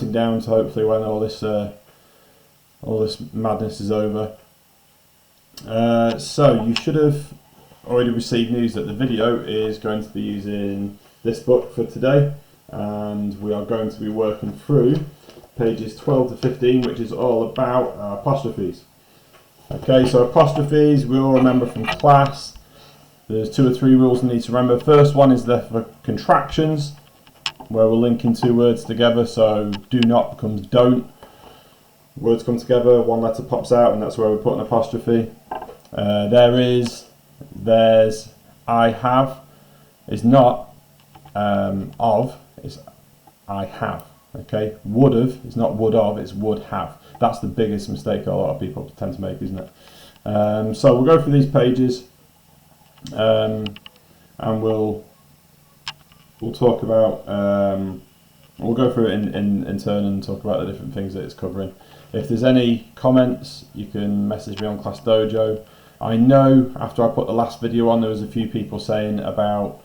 down to hopefully when all this madness is over. So you should have already received news that the video is going to be using this book for today, and we are going to be working through pages 12 to 15, which is all about apostrophes. Okay, so apostrophes we all remember from class. There's 2 or 3 rules we need to remember. First one is for contractions, where we're linking 2 words together, so do not becomes don't. Words come together, 1 letter pops out, and that's where we put an apostrophe. There is, there's, I have is not of, it's I have. Okay, would have is not would of, it's would have. That's the biggest mistake a lot of people tend to make, isn't it? So we'll go through these pages, and we'll talk about, we'll go through it in turn and talk about the different things that it's covering. If there's any comments, you can message me on Class Dojo. I know after I put the last video on, there was a few people saying about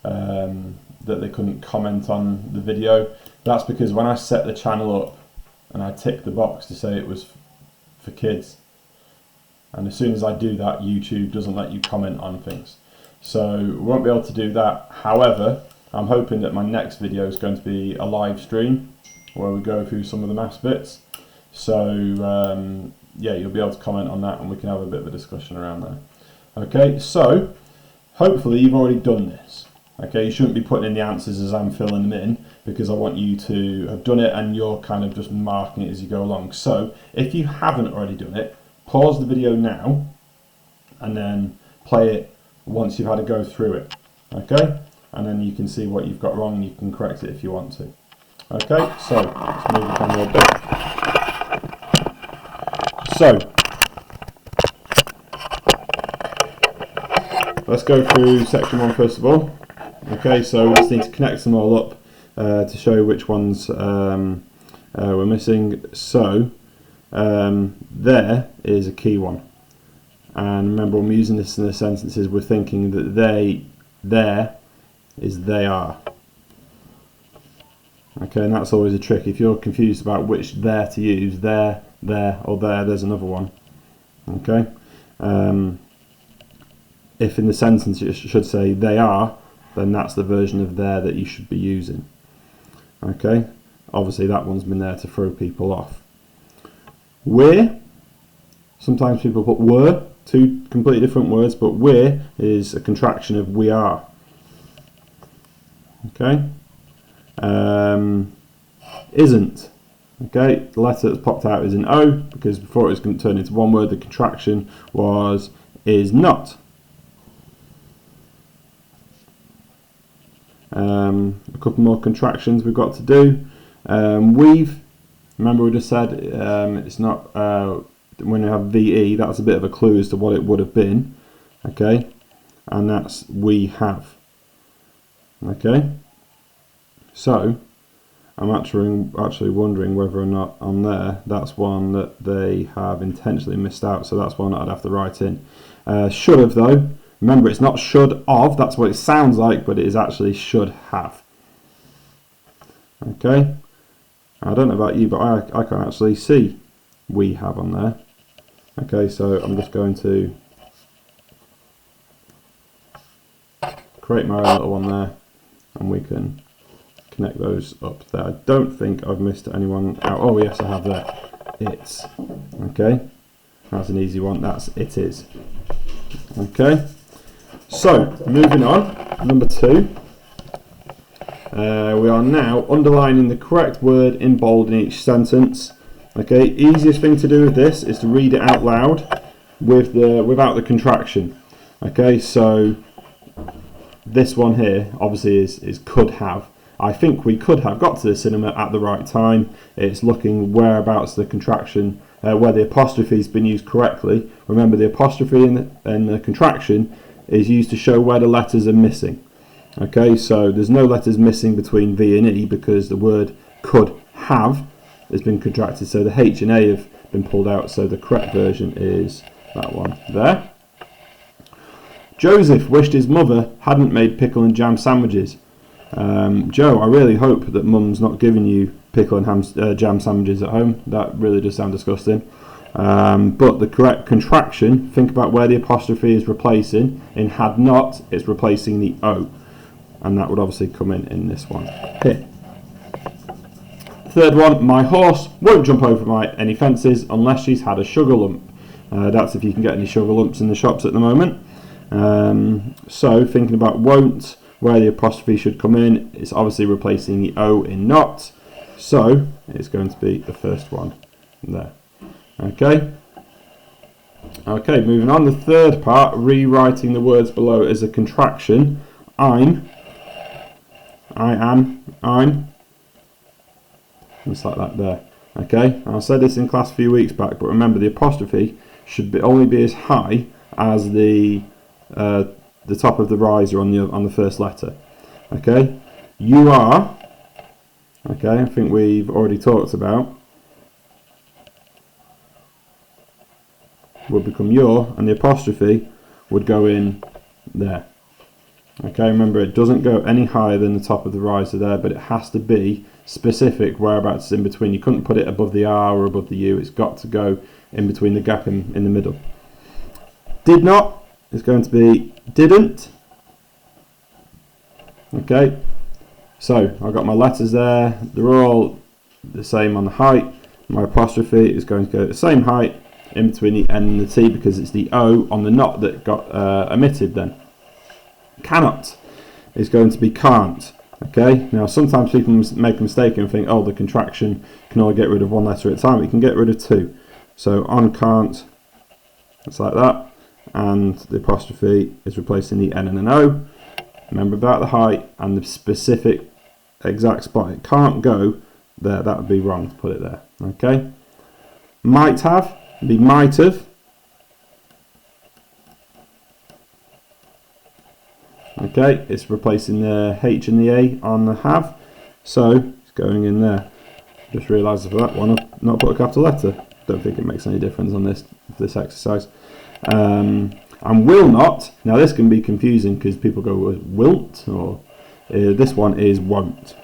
that they couldn't comment on the video. That's because when I set the channel up and I ticked the box to say it was for kids, and as soon as I do that, YouTube doesn't let you comment on things. So we won't be able to do that. However, I'm hoping that my next video is going to be a live stream where we go through some of the maths bits. So yeah, you'll be able to comment on that and we can have a bit of a discussion around that. Okay, so hopefully you've already done this. Okay, you shouldn't be putting in the answers as I'm filling them in, because I want you to have done it and you're kind of just marking it as you go along. So if you haven't already done it, pause the video now and then play it once you've had a go through it. Okay, and then you can see what you've got wrong and you can correct it if you want to. Okay, so let's move the camera a bit. So let's go through section 1 first of all. Okay, so we just need to connect them all up to show which ones we're missing. So there is a key one, and remember when we're using this in the sentences, we're thinking that there is they are. Okay, and that's always a trick. If you're confused about which there to use, there, or there's another one. Okay, if in the sentence it should say they are, then that's the version of there that you should be using. Okay, obviously that one's been there to throw people off. We're, sometimes people put were, 2 completely different words, but we're is a contraction of we are. Okay, isn't. Okay, the letter that's popped out is an O, because before it was going to turn into one word, the contraction was is not. A couple more contractions we've got to do. We've, remember we just said it's not, when you have VE, that's a bit of a clue as to what it would have been. Okay, and that's we have. Okay, so I'm actually wondering whether or not on there that's one that they have intentionally missed out, so that's one that I'd have to write in. Should have though. Remember, it's not should of, that's what it sounds like, but it is actually should have. Okay, I don't know about you, but I can't actually see we have on there. Okay, so I'm just going to create my own little one there, and we can connect those up there. I don't think I've missed anyone out. Oh yes, I have there. It's. Okay, that's an easy one. That's it is. Okay. So, moving on, number 2, we are now underlining the correct word in bold in each sentence. Okay, easiest thing to do with this is to read it out loud without the contraction. Okay, so this one here obviously is could have. I think we could have got to the cinema at the right time. It's looking whereabouts the contraction, where the apostrophe has been used correctly. Remember, the apostrophe and the contraction is used to show where the letters are missing. Okay, so there's no letters missing between V and E because the word could have has been contracted, so the H and A have been pulled out, so the correct version is that one there. Joseph wished his mother hadn't made pickle and jam sandwiches. Joe, I really hope that Mum's not giving you pickle and jam sandwiches at home. That really does sound disgusting. But the correct contraction, think about where the apostrophe is replacing. In had not, it's replacing the O. And that would obviously come in this one here. Third one, my horse won't jump over any fences unless she's had a sugar lump. That's if you can get any sugar lumps in the shops at the moment. So thinking about won't, where the apostrophe should come in, it's obviously replacing the O in not. So it's going to be the first one there. Okay. Okay, moving on. The third part, rewriting the words below as a contraction. I'm, I am, I'm. Just like that there. Okay, I said this in class a few weeks back, but remember the apostrophe should only be as high as the top of the riser on the first letter. Okay, you are. Okay, I think we've already talked about. Would become your, and the apostrophe would go in there. Okay, remember it doesn't go any higher than the top of the riser there, but it has to be specific whereabouts in between. You couldn't put it above the R or above the U. It's got to go in between the gap in the middle. Did not is going to be didn't. Okay, so I've got my letters there. They're all the same on the height. My apostrophe is going to go the same height in between the N and the T because it's the O on the not that got omitted then. Cannot is going to be can't. Okay, now sometimes people make a mistake and think, oh, the contraction can only get rid of one letter at a time. It can get rid of two. So on can't, it's like that, and the apostrophe is replacing the N and an O. Remember about the height and the specific exact spot. It can't go there. That would be wrong to put it there. Okay, might have be might have. Okay, it's replacing the H and the A on the have, so it's going in there. Just realised for that one I've not put a capital letter. Don't think it makes any difference on this exercise. And will not. Now this can be confusing because people go with wilt, or this one is won't.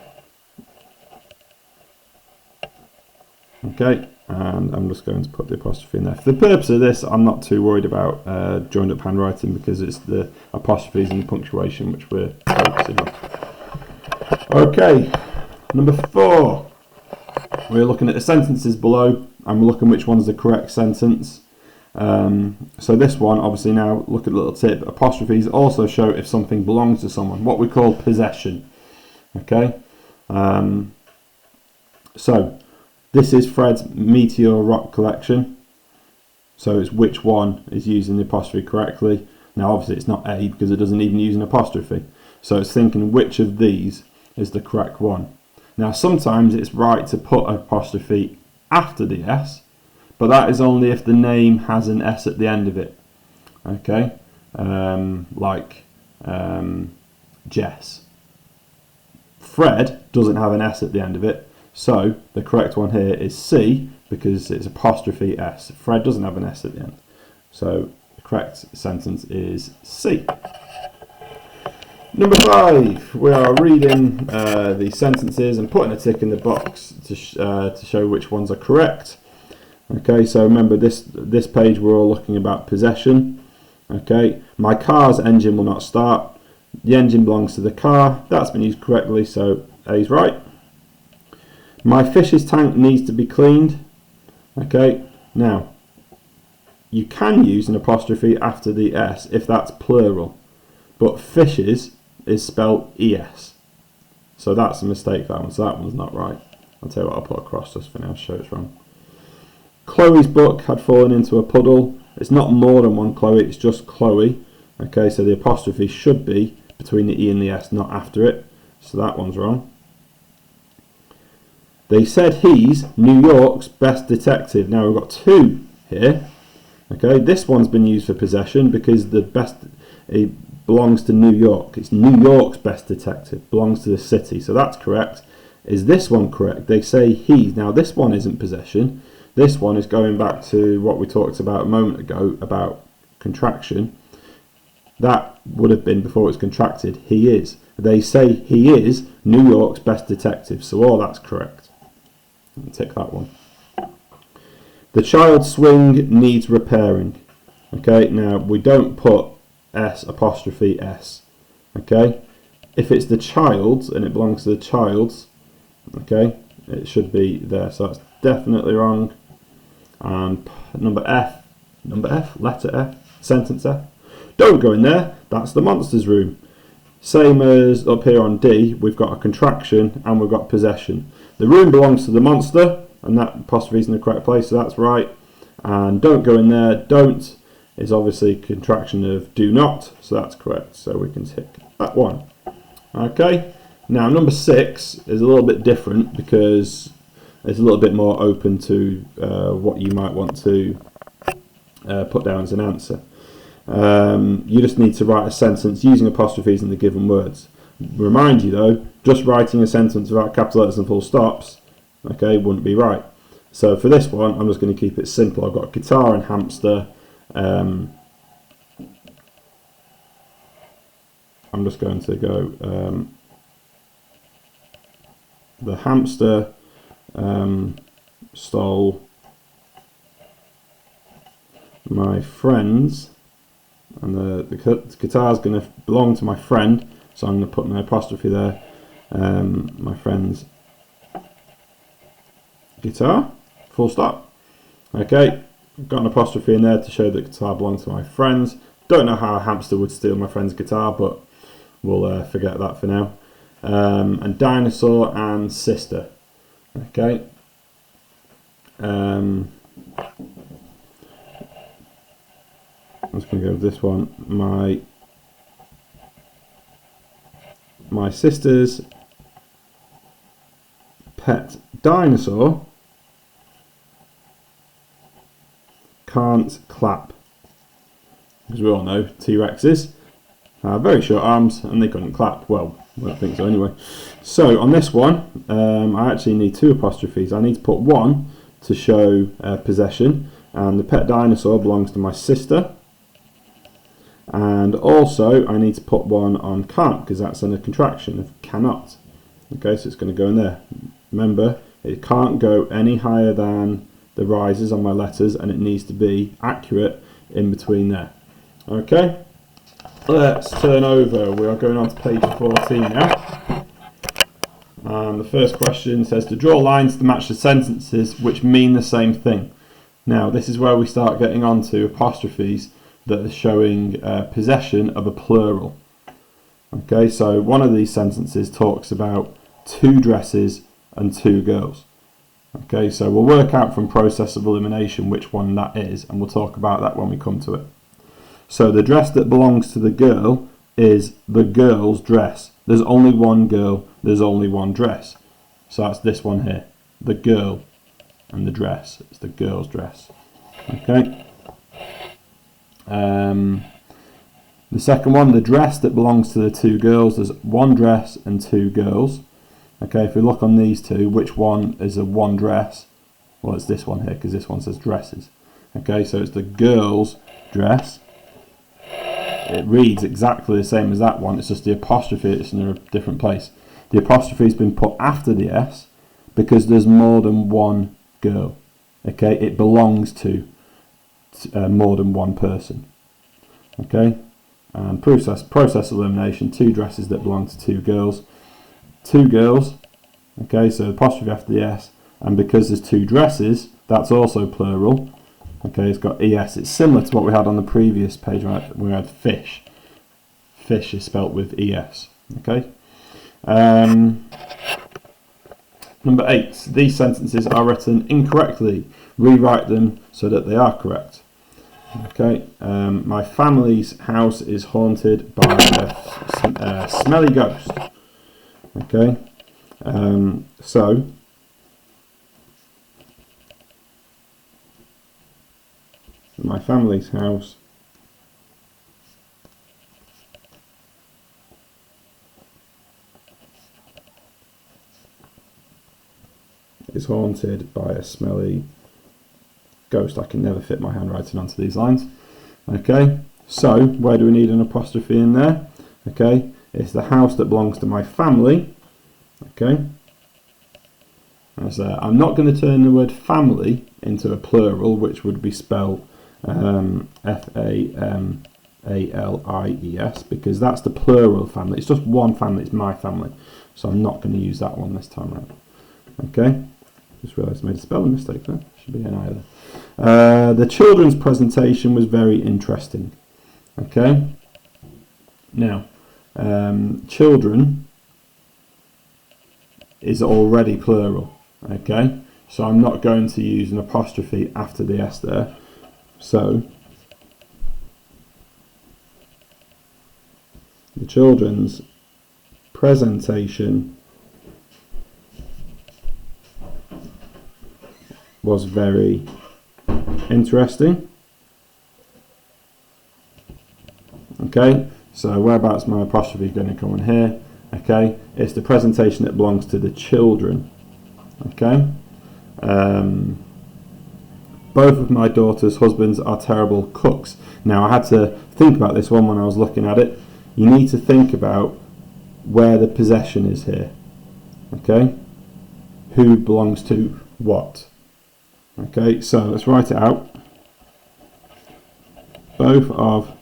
Okay, and I'm just going to put the apostrophe in there. For the purpose of this, I'm not too worried about joined up handwriting because it's the apostrophes and the punctuation which we're focusing on. Okay, number 4. We're looking at the sentences below and we're looking which one's the correct sentence. So this one, obviously now, look at the little tip. Apostrophes also show if something belongs to someone, what we call possession. Okay, so this is Fred's meteor rock collection. So it's which one is using the apostrophe correctly. Now obviously it's not A because it doesn't even use an apostrophe. So it's thinking which of these is the correct one. Now sometimes it's right to put an apostrophe after the S, but that is only if the name has an S at the end of it. Okay, like Jess. Fred doesn't have an S at the end of it, so the correct one here is C because it's apostrophe S. Fred doesn't have an S at the end, so the correct sentence is C. Number 5, we are reading the sentences and putting a tick in the box to show which ones are correct. Okay, so remember this page we're all looking about possession. Okay, my car's engine will not start. The engine belongs to the car. That's been used correctly, so A is right. My fish's tank needs to be cleaned. Okay, now you can use an apostrophe after the S if that's plural, but fishes is spelled ES. So that's a mistake, that one. So that one's not right. I'll tell you what, I'll put across just for now to show it's wrong. Chloe's book had fallen into a puddle. It's not more than one Chloe, it's just Chloe. Okay, so the apostrophe should be between the E and the S, not after it. So that one's wrong. They said he's New York's best detective. Now we've got 2 here. Okay, this one's been used for possession because the best, it belongs to New York. It's New York's best detective, belongs to the city. So that's correct. Is this one correct? They say he's. Now this one isn't possession. This one is going back to what we talked about a moment ago about contraction. That would have been before it's contracted. He is. They say he is New York's best detective. So all that's correct. Tick that one. The child's swing needs repairing. Okay, now we don't put S apostrophe S. Okay, if it's the child's and it belongs to the child's, okay, it should be there. So that's definitely wrong. And number F, letter F, sentence F. Don't go in there. That's the monster's room. Same as up here on D, we've got a contraction and we've got possession. The room belongs to the monster, and that apostrophe is in the correct place, so that's right. And don't go in there. Don't is obviously contraction of do not, so that's correct. So we can tick that one. Okay. Now number 6 is a little bit different because it's a little bit more open to what you might want to put down as an answer. You just need to write a sentence using apostrophes in the given words. Remind you though, just writing a sentence without capital letters and full stops, okay, wouldn't be right. So for this one, I'm just going to keep it simple. I've got guitar and hamster. I'm just going to go the hamster stole my friends, and the guitar is going to belong to my friend, so I'm going to put my apostrophe there. My friend's guitar, full stop. Okay, I've got an apostrophe in there to show that guitar belongs to my friends. Don't know how a hamster would steal my friend's guitar, but we'll forget that for now. And dinosaur and sister. Okay. I'm just going to go with this one. My sister's pet dinosaur can't clap. Because we all know T-Rexes have very short arms and they couldn't clap. Well, I don't think so anyway. So on this one, I actually need 2 apostrophes. I need to put one to show possession, and the pet dinosaur belongs to my sister. And also I need to put one on can't, because that's in a contraction of cannot. Okay, so it's going to go in there. Remember, it can't go any higher than the rises on my letters, and it needs to be accurate in between there. Okay, let's turn over. We are going on to page 14 now. And the first question says to draw lines to match the sentences which mean the same thing. Now this is where we start getting on to apostrophes that are showing possession of a plural. Okay, so one of these sentences talks about 2 dresses and 2 girls. Okay, so we'll work out from process of elimination which one that is, and we'll talk about that when we come to it. So the dress that belongs to the girl is the girl's dress. There's only one girl, there's only one dress. So that's this one here. The girl and the dress. It's the girl's dress. Okay. The second one, the dress that belongs to the 2 girls. There's one dress and 2 girls. Okay, if we look on these 2, which one is a one dress? Well, it's this one here, because this one says dresses. Okay, so it's the girl's dress. It reads exactly the same as that one, it's just the apostrophe, it's in a different place. The apostrophe has been put after the S because there's more than one girl. Okay, it belongs to more than one person. Okay, and process elimination, 2 dresses that belong to 2 girls. 2 girls, okay, so apostrophe after the S, and because there's 2 dresses, that's also plural. Okay, it's got ES. It's similar to what we had on the previous page where we had fish. Fish is spelt with ES. Okay. Number 8. These sentences are written incorrectly. Rewrite them so that they are correct. Okay. My family's house is haunted by a smelly ghost. Okay. So my family's house is haunted by a smelly ghost. I can never fit my handwriting onto these lines. Okay, so where do we need an apostrophe in there? Okay, it's the house that belongs to my family. Okay, That's there. I'm not going to turn the word family into a plural, which would be spelled F-A-M-A-L-I-E-S, because that's the plural family. It's just one family, it's my family. So I'm not going to use that one this time around. Okay, just realised I made a spelling mistake there. Should be an I there. The children's presentation was very interesting. Okay, now children is already plural. Okay, so I'm not going to use an apostrophe after the S there. So the children's presentation was very interesting. Okay, so whereabouts my apostrophe is going to come in here? Okay, it's the presentation that belongs to the children. Okay, both of my daughter's husbands are terrible cooks. Now I had to think about this one when I was looking at it. You need to think about where the possession is here. Okay, who belongs to what? Okay, so let's write it out. Both of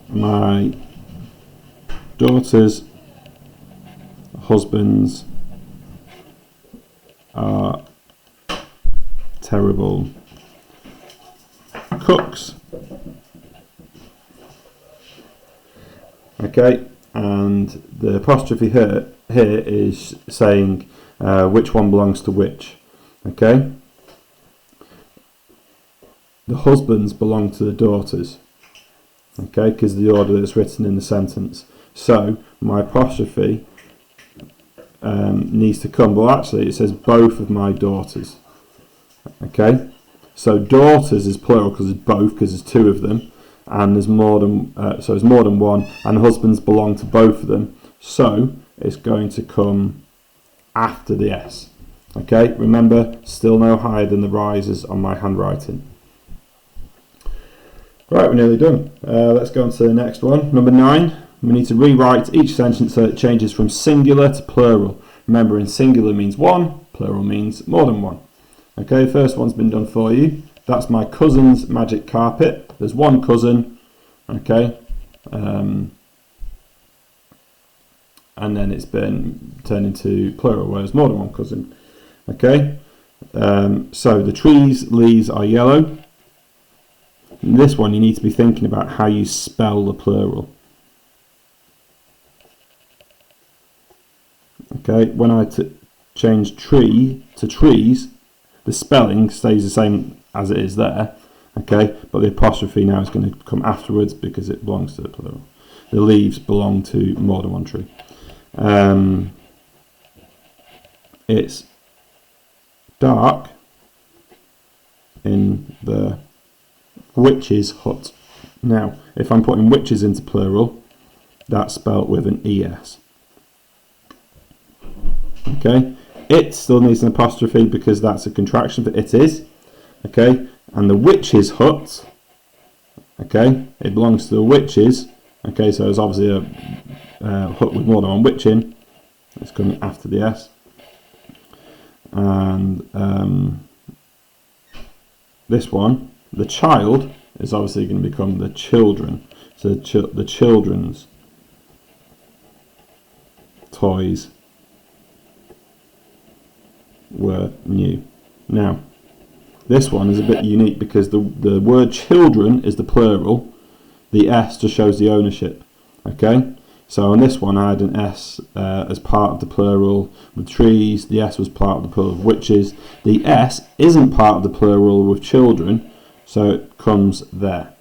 my daughter's husbands are terrible cooks. Okay, and the apostrophe here is saying which one belongs to which. Okay, the husbands belong to the daughters. Okay, because the order that's written in the sentence. So my apostrophe needs to come. Well, actually, it says both of my daughters. Okay, so daughters is plural because it's both, because there's two of them, and there's more than so it's more than one, and husbands belong to both of them. So it's going to come after the S. Okay, remember, still no higher than the risers on my handwriting. Right, we're nearly done. Let's go on to the next one. Number 9. We need to rewrite each sentence so it changes from singular to plural. Remember, in singular means one, plural means more than one. Okay, first one's been done for you. That's my cousin's magic carpet. There's one cousin. Okay. And then it's been turned into plural, where there's more than one cousin. Okay. So the tree's leaves are yellow. In this one, you need to be thinking about how you spell the plural. Okay, when I change tree to trees, the spelling stays the same as it is there. Okay, but the apostrophe now is going to come afterwards because it belongs to the plural. The leaves belong to more than one tree. It's dark in the witch's hut. Now, if I'm putting witches into plural, that's spelt with an ES. Okay, it still needs an apostrophe because that's a contraction for it is. Okay, and the witch's hut, okay, it belongs to the witches. Okay, so it's obviously a hut with more than one witch in. It's coming after the S. And this one, the child, is obviously going to become the children. So the children's toys were new. Now, this one is a bit unique because the word children is the plural. The S just shows the ownership. Okay, so on this one I had an S as part of the plural with trees. The S was part of the plural of witches. The S isn't part of the plural with children, so it comes there.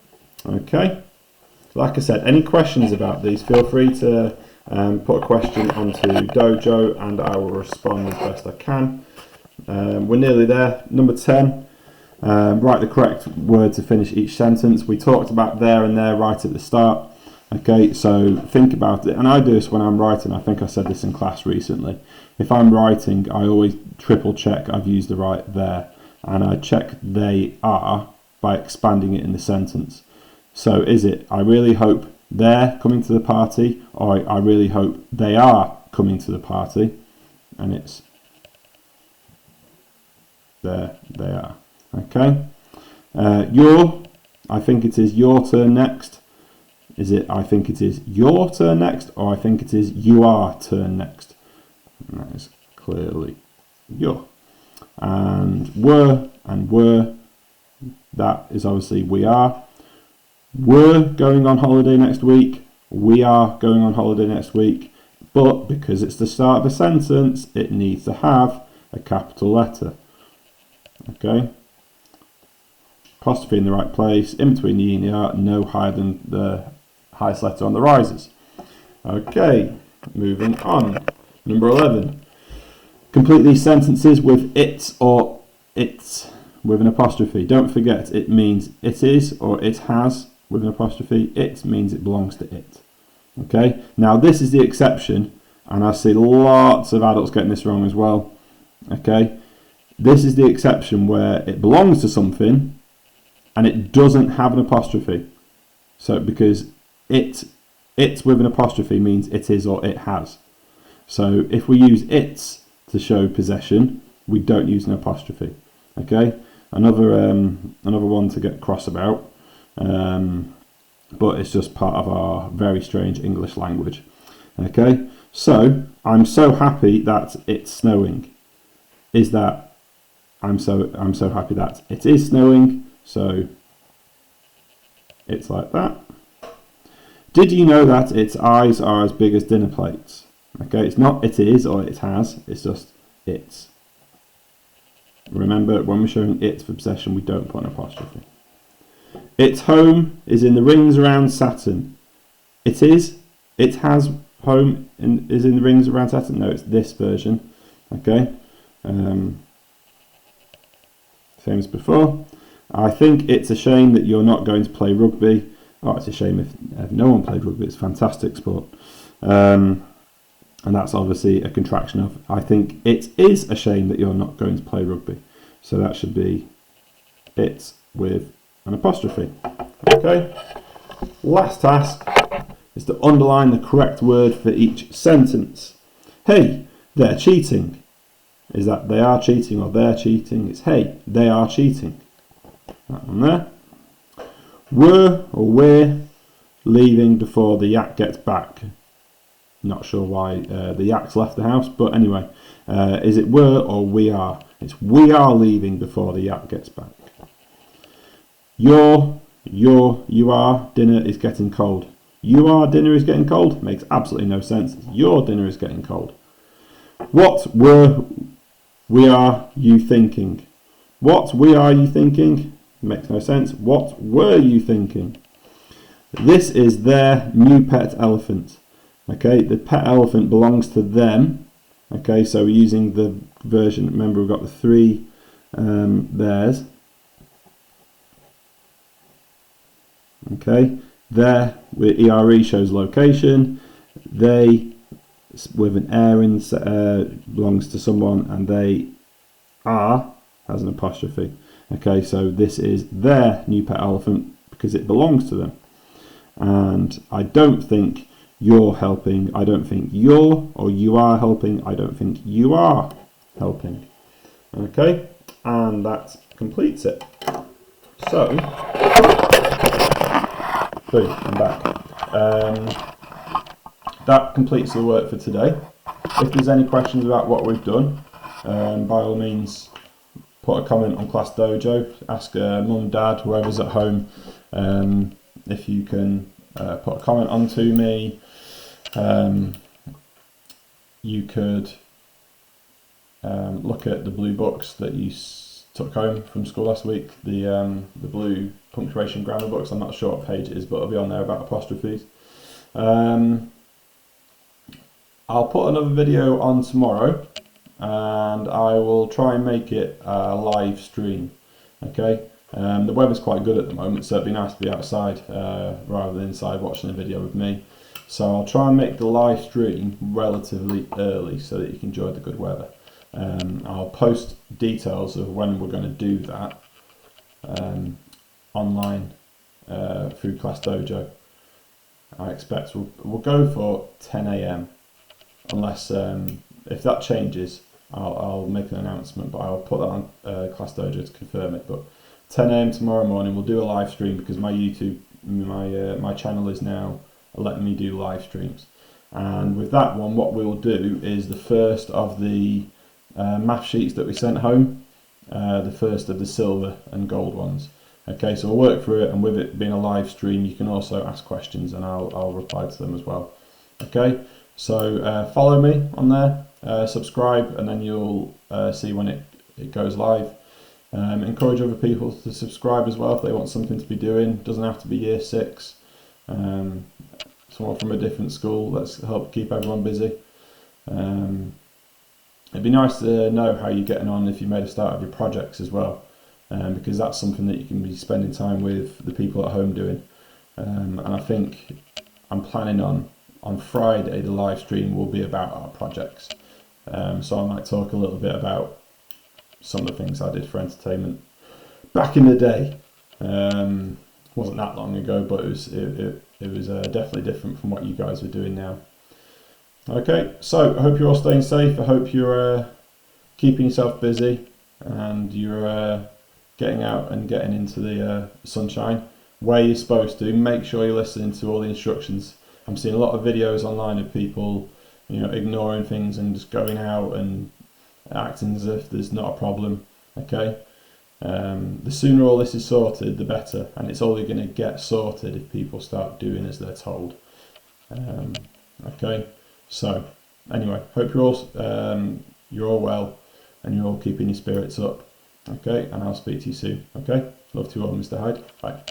Okay, like I said, any questions about these, feel free to put a question onto Dojo and I will respond as best I can. We're nearly there. Number 10, write the correct word to finish each sentence. We talked about there and there right at the start. Okay, so think about it, and I do this when I'm writing. I think I said this in class recently. If I'm writing, I always triple check I've used the right there, and I check they are by expanding it in the sentence. So is it, I really hope they're coming to the party, or I really hope they are coming to the party? and it's there they are. Okay. Your, I think it is your turn next. Is it I think it is your turn next, or I think it is you are turn next? And that is clearly your. And were, that is obviously we are. We're going on holiday next week. We are going on holiday next week. But because it's the start of a sentence, it needs to have a capital letter. Okay. Apostrophe in the right place, in between the E and the R, no higher than the highest letter on the risers. Okay, moving on. Number 11. Complete these sentences with it or its with an apostrophe. Don't forget, it means it is or it has with an apostrophe. It means it belongs to it. Okay, now this is the exception, and I see lots of adults getting this wrong as well. Okay, this is the exception where it belongs to something and it doesn't have an apostrophe. So because it with an apostrophe means it is or it has. So if we use its to show possession, we don't use an apostrophe. Okay, another one to get cross about, but it's just part of our very strange English language. Okay, so I'm so happy that it's snowing. Is that I'm so happy that it is snowing. So it's like that. Did you know that its eyes are as big as dinner plates? Okay, it's not it is or it has, it's just it's. Remember, when we're showing it for possession, we don't put an apostrophe. Its home is in the rings around Saturn. It has home is in the rings around Saturn. No, it's this version. Okay. Same as before. I think it's a shame that you're not going to play rugby. Oh, it's a shame if no one played rugby. It's a fantastic sport. And that's obviously a contraction of I think it is a shame that you're not going to play rugby. So that should be it with an apostrophe. Okay. Last task is to underline the correct word for each sentence. Hey, they're cheating. Is that they are cheating or they're cheating? It's hey, they are cheating. That one there. Were or we're leaving before the yak gets back. Not sure why the yak's left the house, but anyway, is it were or we are? It's we are leaving before the yak gets back. You are, dinner is getting cold. You are, dinner is getting cold? Makes absolutely no sense. Your dinner is getting cold. What were we are you thinking? What we are you thinking? Makes no sense. What were you thinking? This is their new pet elephant. Okay, the pet elephant belongs to them. Okay, so we're using the version, remember we've got the three theirs. Okay, there with ERE shows location. They with an air in belongs to someone, and they are has an apostrophe. Okay, so this is their new pet elephant because it belongs to them. And I don't think you're helping. I don't think you're or you are helping. I don't think you are helping. Okay, and that completes it. So, boom, I'm back. That completes the work for today. If there's any questions about what we've done, by all means, put a comment on Class Dojo. Ask mum, dad, whoever's at home, if you can put a comment onto me. You could look at the blue books that you took home from school last week, the blue punctuation grammar books. I'm not sure what page it is, but it'll be on there about apostrophes. I'll put another video on tomorrow, and I will try and make it a live stream. Okay, the weather's quite good at the moment, so it'd be nice to be outside rather than inside watching a video with me. So I'll try and make the live stream relatively early so that you can enjoy the good weather. I'll post details of when we're going to do that online through Class Dojo. I expect we'll go for 10 AM unless if that changes, I'll make an announcement, but I'll put that on Class Dojo to confirm it. But 10 AM tomorrow morning we'll do a live stream, because my YouTube, my channel is now letting me do live streams. And with that one, what we'll do is the first of the math sheets that we sent home, the first of the silver and gold ones. Okay, so we'll work through it, and with it being a live stream, you can also ask questions, and I'll reply to them as well. Okay, so follow me on there, subscribe, and then you'll see when it goes live. Encourage other people to subscribe as well if they want something to be doing. Doesn't have to be year 6. Someone from a different school. Let's help keep everyone busy. It'd be nice to know how you're getting on if you made a start of your projects as well, because that's something that you can be spending time with the people at home doing. And I think I'm planning on Friday the live stream will be about our projects. So I might talk a little bit about some of the things I did for entertainment back in the day. Wasn't that long ago, but it was definitely different from what you guys are doing now. Okay, so I hope you're all staying safe. I hope you're keeping yourself busy, and you're getting out and getting into the sunshine where you're supposed to. Make sure you're listening to all the instructions. I'm seeing a lot of videos online of people, ignoring things and just going out and acting as if there's not a problem. Okay, the sooner all this is sorted, the better, and it's only going to get sorted if people start doing as they're told. Okay, so anyway, hope you're all well, and you're all keeping your spirits up. Okay, and I'll speak to you soon. Okay, love to you all, Mr. Hyde. Bye.